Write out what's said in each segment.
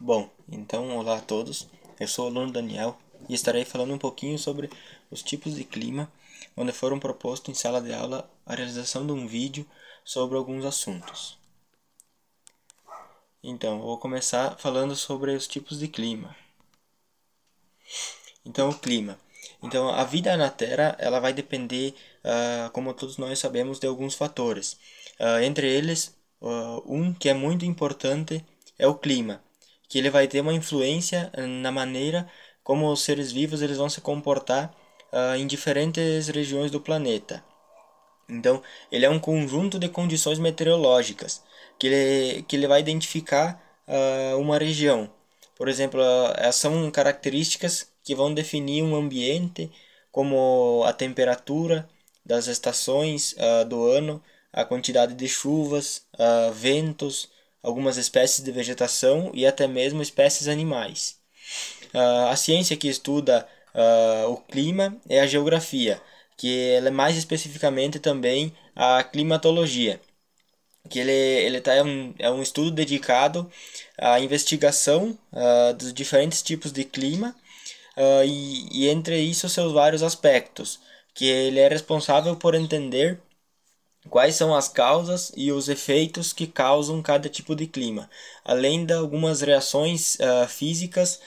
Bom, então olá a todos. Eu sou o aluno Daniel e estarei falando um pouquinho sobre os tipos de clima, onde foram propostos em sala de aula a realização de um vídeo sobre alguns assuntos. Então, eu vou começar falando sobre os tipos de clima. Então, o clima. Então, a vida na Terra, ela vai depender, como todos nós sabemos, de alguns fatores. Entre eles, um que é muito importante é o clima, que ele vai ter uma influência na maneira como os seres vivos eles vão se comportar em diferentes regiões do planeta. Então, ele é um conjunto de condições meteorológicas que ele vai identificar uma região. Por exemplo, são características que vão definir um ambiente, como a temperatura das estações do ano, a quantidade de chuvas, ventos, algumas espécies de vegetação e até mesmo espécies animais. A ciência que estuda o clima é a geografia, que ela é mais especificamente também a climatologia, que é um estudo dedicado à investigação dos diferentes tipos de clima e entre isso seus vários aspectos, que ele é responsável por entender quais são as causas e os efeitos que causam cada tipo de clima, além de algumas reações físicas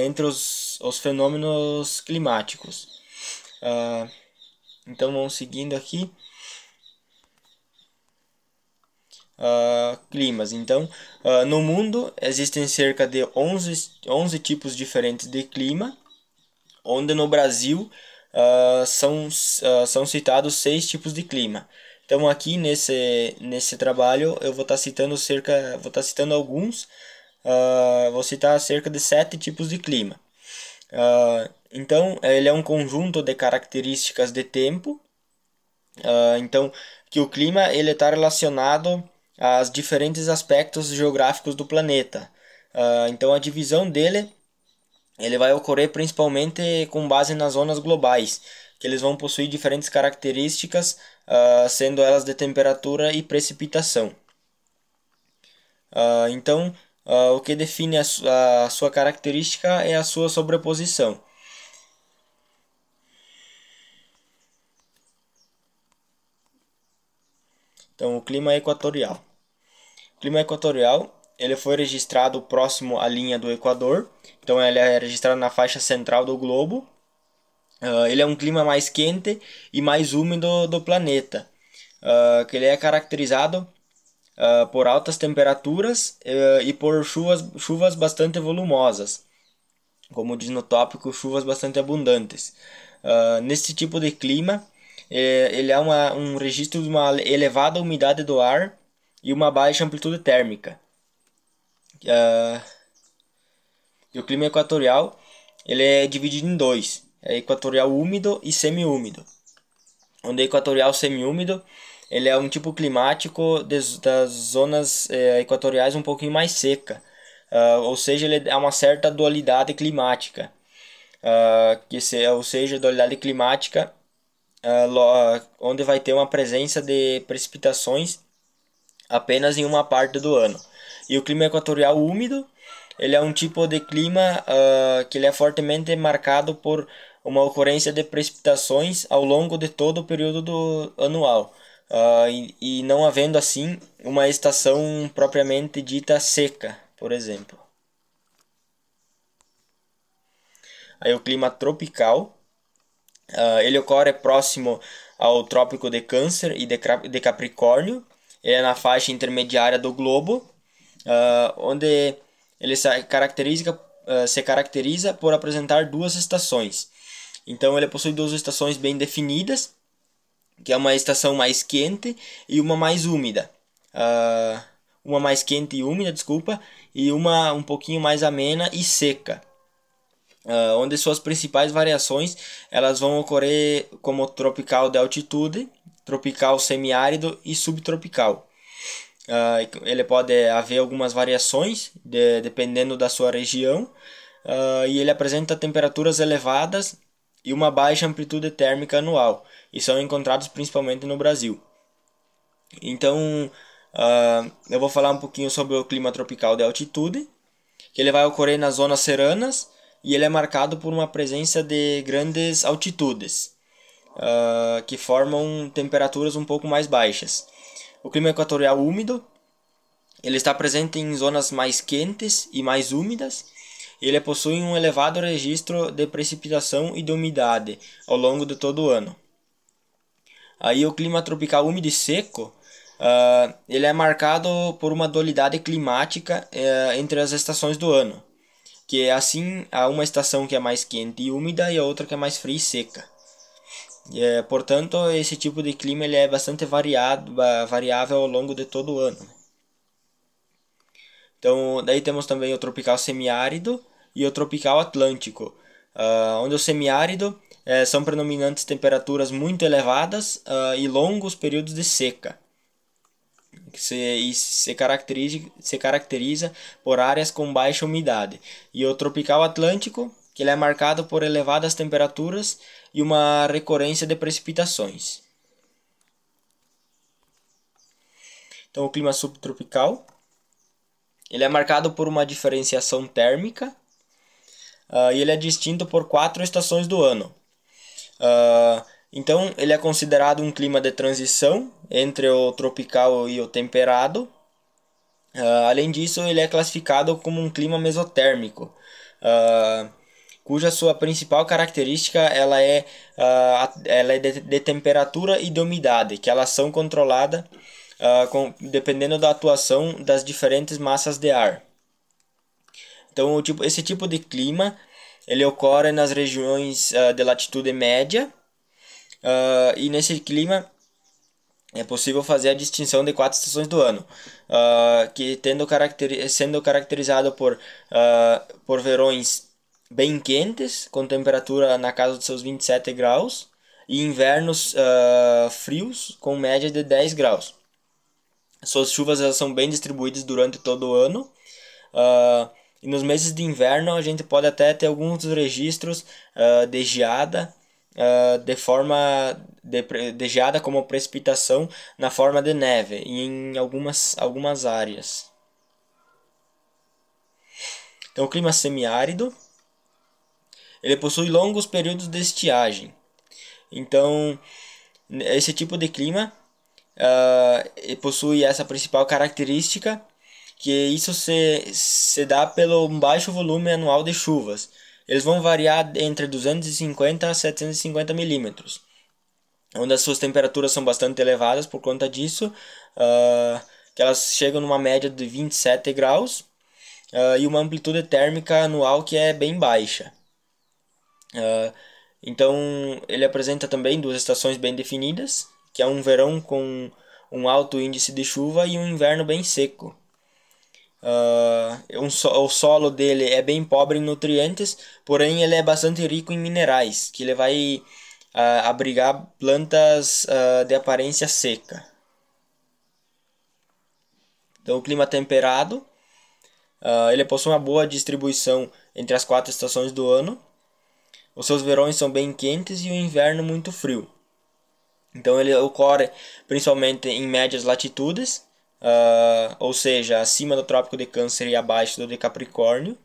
entre os fenômenos climáticos. Ah, então vamos seguindo aqui. Climas. Então, no mundo existem cerca de 11 tipos diferentes de clima, onde no Brasil são citados 6 tipos de clima. Então aqui nesse trabalho eu vou estar citando alguns, vou citar cerca de 7 tipos de clima. Então ele é um conjunto de características de tempo, então que o clima ele está relacionado aos diferentes aspectos geográficos do planeta. Então a divisão dele ele vai ocorrer principalmente com base nas zonas globais, que eles vão possuir diferentes características, sendo elas de temperatura e precipitação. Então, o que define a sua característica é a sua sobreposição. Então, o clima equatorial. O clima equatorial ele foi registrado próximo à linha do Equador, então ele é registrado na faixa central do globo. Ele é um clima mais quente e mais úmido do planeta, que ele é caracterizado por altas temperaturas e por chuvas bastante volumosas, como diz no tópico, chuvas bastante abundantes. Nesse tipo de clima, ele é um registro de uma elevada umidade do ar e uma baixa amplitude térmica. E o clima equatorial ele é dividido em dois, é equatorial úmido e semiúmido. Onde é equatorial semiúmido ele é um tipo climático das zonas equatoriais um pouquinho mais seca, ou seja, ele é uma certa dualidade climática, ou seja, dualidade climática onde vai ter uma presença de precipitações apenas em uma parte do ano. E o clima equatorial úmido, ele é um tipo de clima que ele é fortemente marcado por uma ocorrência de precipitações ao longo de todo o período anual, e não havendo assim uma estação propriamente dita seca, por exemplo. Aí o clima tropical, ele ocorre próximo ao Trópico de Câncer e de Capricórnio, é na faixa intermediária do globo, onde ele se caracteriza por apresentar duas estações. Então ele possui duas estações bem definidas, que é uma estação mais quente e uma mais úmida. Uma mais quente e úmida, desculpa, e uma um pouquinho mais amena e seca. Onde suas principais variações elas vão ocorrer como tropical de altitude, tropical semiárido e subtropical. Ele pode haver algumas variações dependendo da sua região, e ele apresenta temperaturas elevadas e uma baixa amplitude térmica anual, e são encontrados principalmente no Brasil. Então, eu vou falar um pouquinho sobre o clima tropical de altitude, que ele vai ocorrer nas zonas serranas e ele é marcado por uma presença de grandes altitudes, que formam temperaturas um pouco mais baixas. O clima equatorial úmido, ele está presente em zonas mais quentes e mais úmidas. Ele possui um elevado registro de precipitação e de umidade ao longo de todo o ano. Aí o clima tropical úmido e seco, ele é marcado por uma dualidade climática entre as estações do ano, que assim há uma estação que é mais quente e úmida e a outra que é mais fria e seca. Portanto, esse tipo de clima ele é bastante variável ao longo de todo o ano. Então, daí temos também o tropical semiárido e o tropical atlântico, onde o semiárido são predominantes temperaturas muito elevadas e longos períodos de seca, que se caracteriza por áreas com baixa umidade. E o tropical atlântico, que ele é marcado por elevadas temperaturas e uma recorrência de precipitações. Então, o clima subtropical, ele é marcado por uma diferenciação térmica e ele é distinto por 4 estações do ano. Então, ele é considerado um clima de transição entre o tropical e o temperado. Além disso, ele é classificado como um clima mesotérmico, cuja sua principal característica ela é de temperatura e de umidade, que elas são controladas dependendo da atuação das diferentes massas de ar. Então, esse tipo de clima ele ocorre nas regiões de latitude média, e nesse clima é possível fazer a distinção de 4 estações do ano, que sendo caracterizado por verões bem quentes, com temperatura na casa dos seus 27 graus, e invernos frios, com média de 10 graus. Suas chuvas elas são bem distribuídas durante todo o ano, e nos meses de inverno a gente pode até ter alguns registros de geada, de geada como precipitação na forma de neve em algumas áreas. Então, o clima semiárido ele possui longos períodos de estiagem. Então, esse tipo de clima possui essa principal característica, que isso se dá pelo baixo volume anual de chuvas. Eles vão variar entre 250 a 750 milímetros, onde as suas temperaturas são bastante elevadas por conta disso, que elas chegam numa média de 27 graus, e uma amplitude térmica anual que é bem baixa. Então, ele apresenta também duas estações bem definidas, que é um verão com um alto índice de chuva e um inverno bem seco. O solo dele é bem pobre em nutrientes, porém ele é bastante rico em minerais, que ele vai abrigar plantas de aparência seca. Então, o clima temperado, ele possui uma boa distribuição entre as 4 estações do ano. Os seus verões são bem quentes e o inverno muito frio. Então ele ocorre principalmente em médias latitudes, ou seja, acima do Trópico de Câncer e abaixo do de Capricórnio.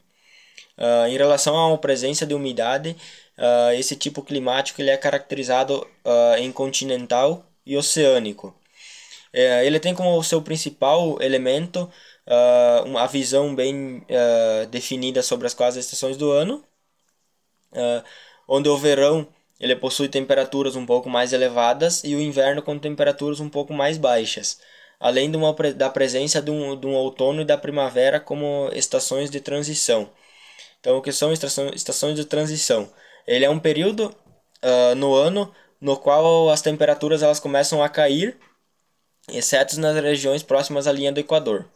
Em relação à presença de umidade, esse tipo climático ele é caracterizado em continental e oceânico. Ele tem como seu principal elemento uma visão bem definida sobre as 4 estações do ano, onde o verão ele possui temperaturas um pouco mais elevadas e o inverno com temperaturas um pouco mais baixas, além da presença de um outono e da primavera como estações de transição. Então, o que são estações de transição? Ele é um período no ano no qual as temperaturas elas começam a cair, exceto nas regiões próximas à linha do Equador.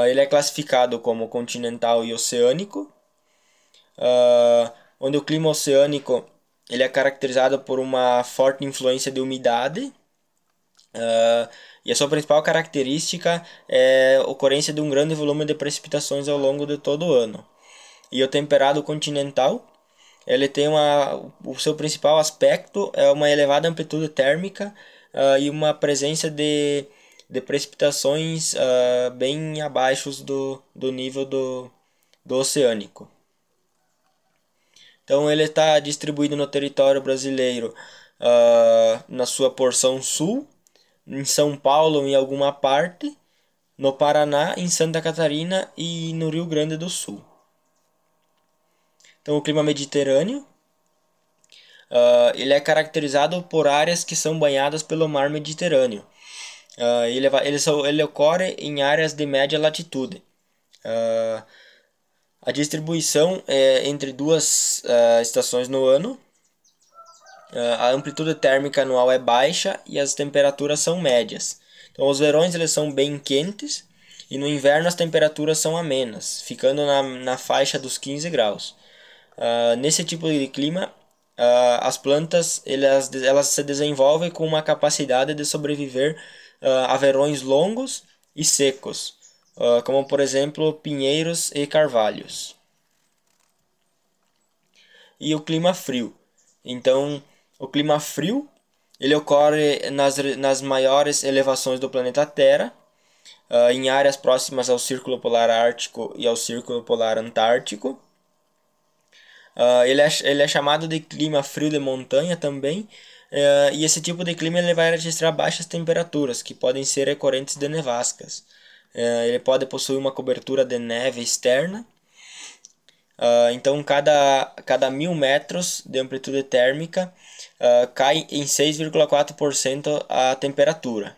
Ele é classificado como continental e oceânico, onde o clima oceânico ele é caracterizado por uma forte influência de umidade, e a sua principal característica é a ocorrência de um grande volume de precipitações ao longo de todo o ano. E o temperado continental ele tem o seu principal aspecto é uma elevada amplitude térmica e uma presença de precipitações bem abaixo do nível do Oceânico. Então ele está distribuído no território brasileiro na sua porção sul, em São Paulo em alguma parte, no Paraná, em Santa Catarina e no Rio Grande do Sul. Então o clima mediterrâneo, ele é caracterizado por áreas que são banhadas pelo mar Mediterrâneo. Ele ocorre em áreas de média latitude. A distribuição é entre duas estações no ano. A amplitude térmica anual é baixa e as temperaturas são médias. Então, os verões eles são bem quentes e no inverno as temperaturas são amenas, ficando na faixa dos 15 graus. Nesse tipo de clima, as plantas elas se desenvolvem com uma capacidade de sobreviver a verões longos e secos, como por exemplo pinheiros e carvalhos. E o clima frio. Então, o clima frio ele ocorre nas maiores elevações do planeta Terra, em áreas próximas ao Círculo Polar Ártico e ao Círculo Polar Antártico. Ele é chamado de clima frio de montanha também, e esse tipo de clima ele vai registrar baixas temperaturas, que podem ser recorrentes de nevascas. Ele pode possuir uma cobertura de neve externa. Então, cada 1000 metros de amplitude térmica cai em 6,4% a temperatura.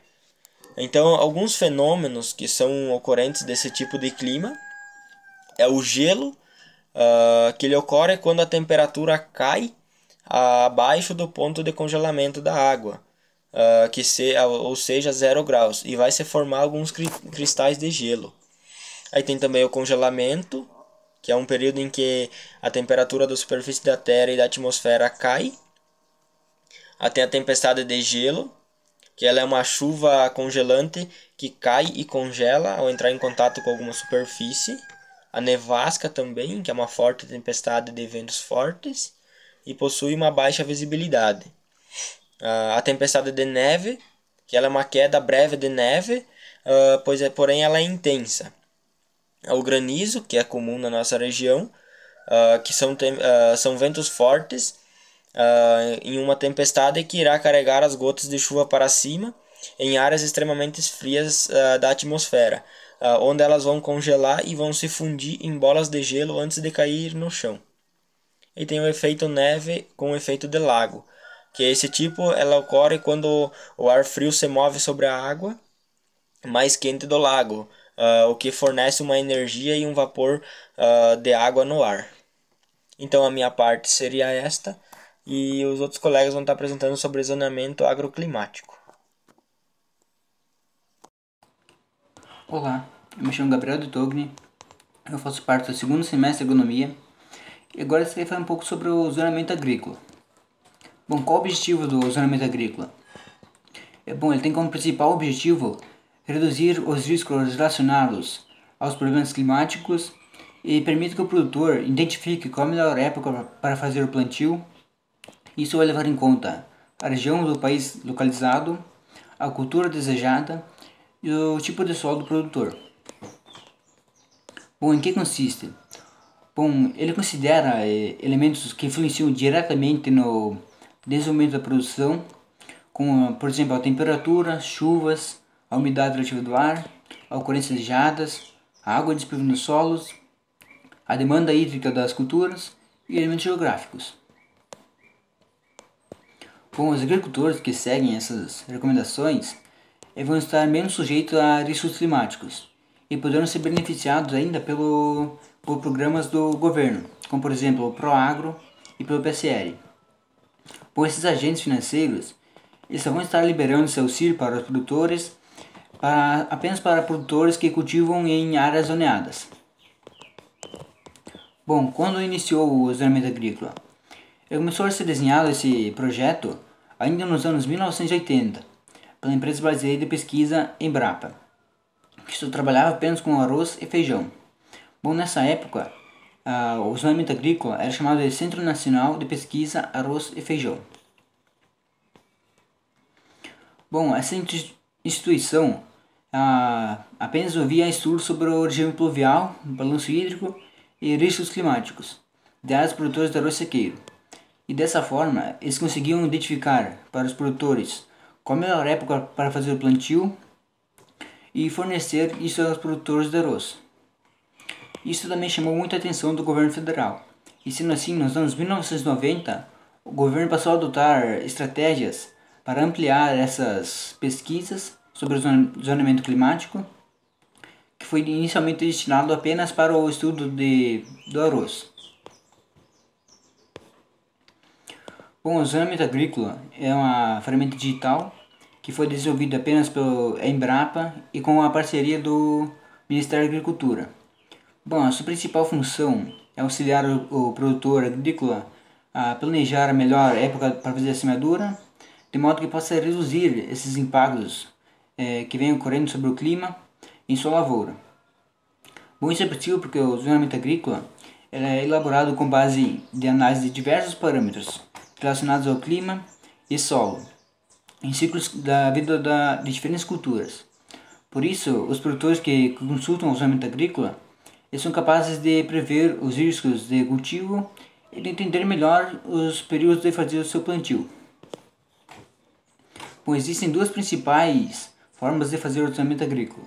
Então, alguns fenômenos que são ocorrentes desse tipo de clima é o gelo, que ele ocorre quando a temperatura cai abaixo do ponto de congelamento da água, ou seja, 0 graus, e vai se formar alguns cristais de gelo. Aí tem também o congelamento, que é um período em que a temperatura da superfície da Terra e da atmosfera cai. Tem a tempestade de gelo, que ela é uma chuva congelante que cai e congela ao entrar em contato com alguma superfície. A nevasca também, que é uma forte tempestade de ventos fortes e possui uma baixa visibilidade. A tempestade de neve, que ela é uma queda breve de neve, porém ela é intensa. O granizo, que é comum na nossa região, que são ventos fortes em uma tempestade que irá carregar as gotas de chuva para cima em áreas extremamente frias da atmosfera, onde elas vão congelar e vão se fundir em bolas de gelo antes de cair no chão. E tem o efeito neve com o efeito de lago, que esse tipo ela ocorre quando o ar frio se move sobre a água mais quente do lago, o que fornece uma energia e um vapor de água no ar. Então a minha parte seria esta, e os outros colegas vão estar apresentando sobre zoneamento agroclimático. Olá, eu me chamo Gabriel de Togni, eu faço parte do segundo semestre de Agronomia e agora eu queria falar um pouco sobre o zoneamento agrícola. Bom, qual o objetivo do zoneamento agrícola? Ele tem como principal objetivo reduzir os riscos relacionados aos problemas climáticos e permite que o produtor identifique qual a melhor época para fazer o plantio. Isso vai levar em conta a região do país localizado, a cultura desejada e o tipo de solo do produtor. Bom, em que consiste? Bom, ele considera elementos que influenciam diretamente no desenvolvimento da produção, como, por exemplo, a temperatura, chuvas, a umidade relativa do ar, a ocorrência de geadas, a água disponível nos solos, a demanda hídrica das culturas e elementos geográficos. Bom, os agricultores que seguem essas recomendações vão estar menos sujeitos a riscos climáticos e poderão ser beneficiados ainda por programas do governo, como por exemplo o ProAgro e pelo PSL. Bom, esses agentes financeiros eles só vão estar liberando seu auxílio para os produtores apenas para produtores que cultivam em áreas zoneadas. Bom, quando iniciou o zoneamento agrícola? Começou a ser desenhado esse projeto ainda nos anos 1980 pela empresa brasileira de pesquisa Embrapa, que só trabalhava apenas com arroz e feijão. Bom, nessa época, o zoneamento agrícola era chamado de Centro Nacional de Pesquisa Arroz e Feijão. Bom, essa instituição apenas ouvia estudos sobre o regime pluvial, balanço hídrico e riscos climáticos dados produtores de arroz sequeiro. E dessa forma, eles conseguiam identificar para os produtores qual a melhor época para fazer o plantio e fornecer isso aos produtores de arroz. Isso também chamou muita atenção do governo federal. E sendo assim, nos anos 1990, o governo passou a adotar estratégias para ampliar essas pesquisas sobre o zonamento climático, que foi inicialmente destinado apenas para o estudo do arroz. Bom, o zonamento agrícola é uma ferramenta digital que foi desenvolvida apenas pela Embrapa e com a parceria do Ministério da Agricultura. Bom, a sua principal função é auxiliar o produtor agrícola a planejar a melhor época para fazer a semeadura, de modo que possa reduzir esses impactos que vêm ocorrendo sobre o clima em sua lavoura. Bom, isso é possível porque o zonamento agrícola é elaborado com base de análise de diversos parâmetros relacionados ao clima e solo, em ciclos da vida de diferentes culturas. Por isso, os produtores que consultam o zonamento agrícola eles são capazes de prever os riscos de cultivo e de entender melhor os períodos de fazer o seu plantio. Bom, existem duas principais formas de fazer o zonamento agrícola.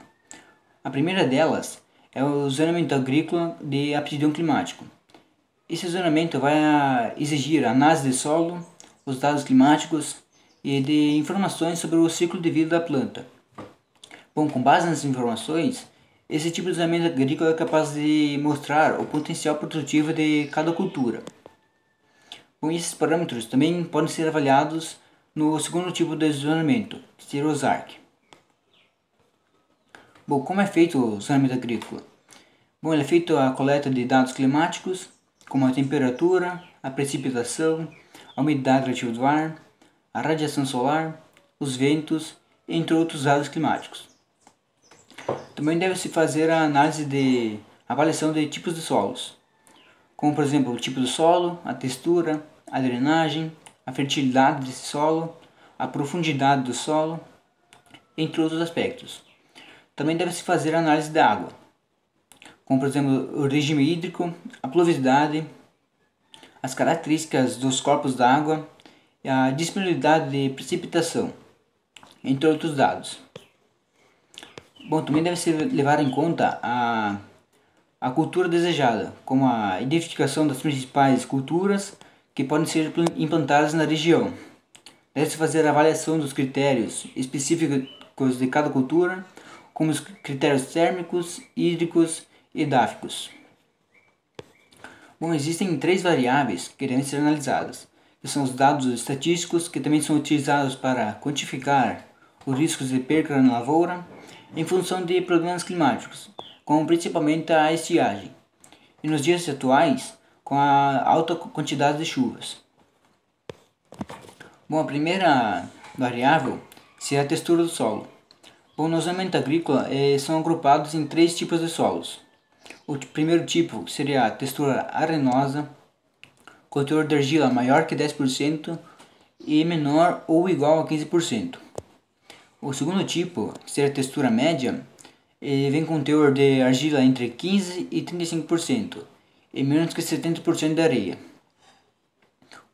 A primeira delas é o zonamento agrícola de aptidão climático. Esse zonamento vai exigir análise de solo, os dados climáticos e de informações sobre o ciclo de vida da planta. Bom, com base nessas informações, esse tipo de zonamento agrícola é capaz de mostrar o potencial produtivo de cada cultura. Bom, esses parâmetros também podem ser avaliados no segundo tipo de zonamento, que seria o ZARC. Bom, como é feito o zonamento agrícola? Bom, ele é feito a coleta de dados climáticos, como a temperatura, a precipitação, a umidade relativa do ar, a radiação solar, os ventos, entre outros dados climáticos. Também deve-se fazer a análise de avaliação de tipos de solos, como por exemplo o tipo do solo, a textura, a drenagem, a fertilidade desse solo, a profundidade do solo, entre outros aspectos. Também deve-se fazer a análise da água, como por exemplo o regime hídrico, a pluviosidade, as características dos corpos d'água e a disponibilidade de precipitação, entre outros dados. Bom, também deve-se levar em conta a cultura desejada, como a identificação das principais culturas que podem ser implantadas na região. Deve-se fazer a avaliação dos critérios específicos de cada cultura, como os critérios térmicos, hídricos e edáficos. Bom, existem três variáveis que devem ser analisadas, que são os dados estatísticos, que também são utilizados para quantificar os riscos de perda na lavoura, em função de problemas climáticos, como principalmente a estiagem, e nos dias atuais, com a alta quantidade de chuvas. Bom, a primeira variável seria a textura do solo. Bom, no zonamento agrícola são agrupados em três tipos de solos. O primeiro tipo seria a textura arenosa, com teor de argila maior que 10% e menor ou igual a 15%. O segundo tipo, que seria a textura média, vem com teor de argila entre 15% e 35% e menos que 70% de areia.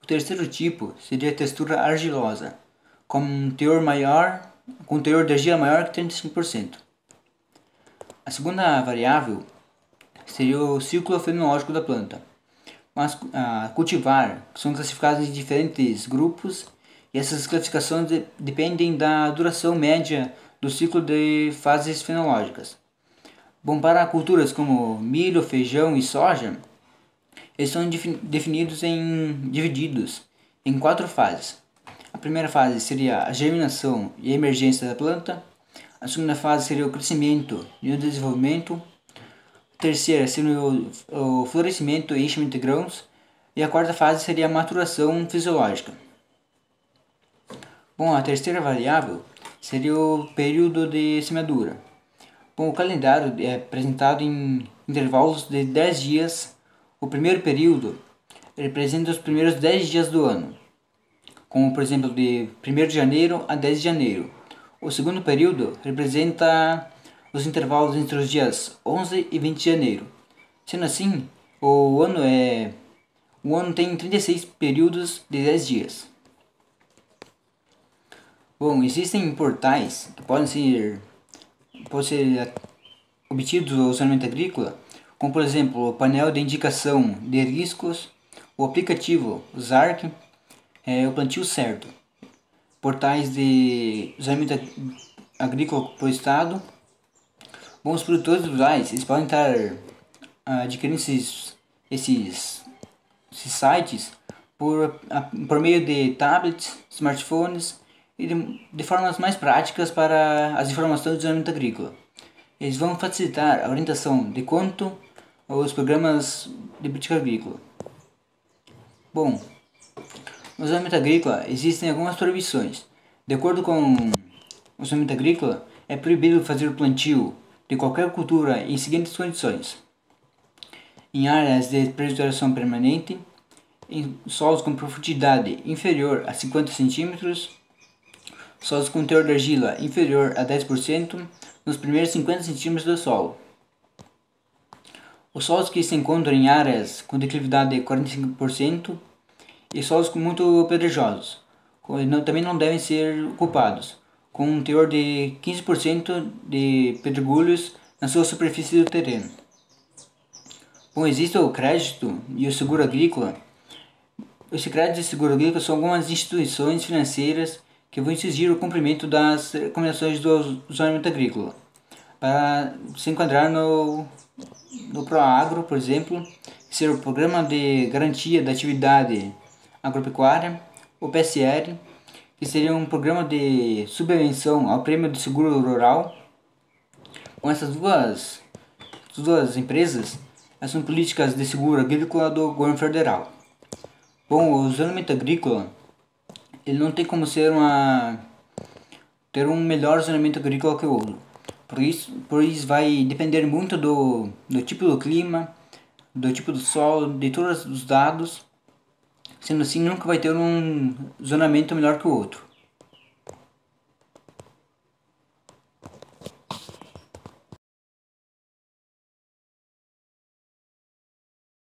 O terceiro tipo seria a textura argilosa, com teor de argila maior que 35%. A segunda variável seria o ciclo fenológico da planta. Mas a cultivar são classificadas em diferentes grupos e essas classificações dependem da duração média do ciclo de fases fenológicas. Bom, para culturas como milho, feijão e soja, eles são divididos em 4 fases. A primeira fase seria a germinação e a emergência da planta. A segunda fase seria o crescimento e o desenvolvimento. A terceira seria o florescimento e enchimento de grãos. E a quarta fase seria a maturação fisiológica. Bom, a terceira variável seria o período de semeadura. Bom, o calendário é apresentado em intervalos de 10 dias. O primeiro período representa os primeiros 10 dias do ano, como por exemplo de 1º de janeiro a 10 de janeiro. O segundo período representa os intervalos entre os dias 11 e 20 de janeiro. Sendo assim, O ano tem 36 períodos de 10 dias. Bom, existem portais que podem ser obtidos do zoneamento agrícola, como por exemplo o painel de indicação de riscos, o aplicativo ZARC, o plantio certo, portais de zoneamento agrícola por estado. Bom, os produtores rurais eles podem estar adquirindo esses sites por meio de tablets, smartphones e de formas mais práticas para as informações do zoneamento agrícola. Eles vão facilitar a orientação de quanto aos programas de política agrícola. Bom, no zoneamento agrícola existem algumas proibições. De acordo com o zoneamento agrícola, é proibido fazer o plantio de qualquer cultura em seguintes condições: em áreas de preservação permanente, em solos com profundidade inferior a 50 cm, solos com teor de argila inferior a 10% nos primeiros 50 cm do solo. Os solos que se encontram em áreas com declividade de 45% e solos muito pedregosos também não devem ser ocupados, com um teor de 15% de pedregulhos na sua superfície do terreno. Bom, existe o crédito e o seguro agrícola. Esse crédito e seguro agrícola são algumas instituições financeiras que vão exigir o cumprimento das recomendações do zoneamento agrícola. Para se enquadrar no PROAGRO, por exemplo, ser o Programa de Garantia da Atividade Agropecuária, o PSR, que seria um programa de subvenção ao Prêmio de Seguro Rural. Com essas duas empresas, essas são políticas de seguro agrícola do governo federal. Bom, o zoneamento agrícola ele não tem como ter um melhor zoneamento agrícola que o outro. Por isso vai depender muito do tipo do clima, do tipo do solo, de todos os dados. Sendo assim, nunca vai ter um zoneamento melhor que o outro.